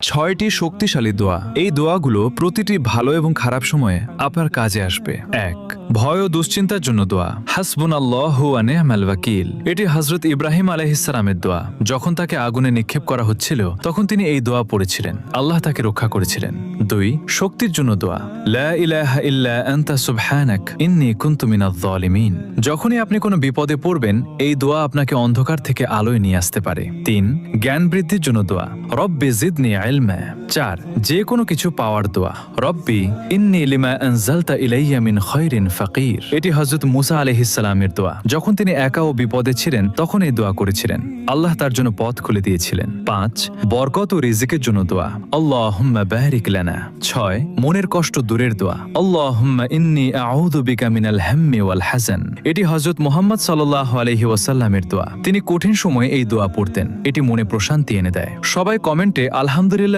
ছয়টি শক্তিশালী দোয়া। এই দোয়াগুলো প্রতিটি ভালো এবং খারাপ সময়ে আপনার কাজে আসবে। ১. ভয় ও দুশ্চিন্তার জন্য দোয়া। হাসবুনাল্লাহু ওয়া নি'মাল ওয়াকিল। এটি হযরত ইব্রাহিম আলাইহিস সালামের দোয়া। যখন তাকে আগুনে নিক্ষেপ করা হচ্ছিল তখন তিনি এই দোয়া পড়েছিলেন। আল্লাহ তাকে রক্ষা করেছিলেন। ২. শক্তির জন্য দোয়া। লা ইলাহা ইল্লা আনতা সুবহানাক ইন্নী কুনতু মিনাজ জালিমিন। যখনই আপনি কোনো বিপদে পড়বেন এই দোয়া আপনাকে অন্ধকার থেকে আলোয় নিয়ে আসতে পারে। ৩. জ্ঞান বৃদ্ধির জন্য দোয়া। রব্বি জিদনি ইলমা। ৪. যে কোনো কিছু পাওয়ার দোয়া। রব্বি ইন্নী লিমা আনজালতা ইলাইয়া মিন খায়রিন ফাকির। এটি হযরত মুসা আলাইহিস সালামের দোয়া। যখন তিনি একা ও বিপদে ছিলেন তখন এই দোয়া করেছিলেন। আল্লাহ তার জন্য পথ খুলে দিয়েছিলেন। ৫. বরকত ও রিজিকের জন্য দোয়া। আল্লাহুম্মা বারিক লানা। ৬. মনের কষ্ট দূরের দোয়া। আল্লাহুম্মা ইন্নী আউযু বিকা মিনাল হাম্মি ওয়াল হাযান। এটি হযরত মুহাম্মদ সাল্লাল্লাহু আলাইহি ওয়াসাল্লামের দোয়া। তিনি কঠিন সময়ে এই দোয়া পড়তেন। এটি মনে প্রশান্তি এনে দেয়। সবাই কমেন্টে আলহামদুলিল্লাহ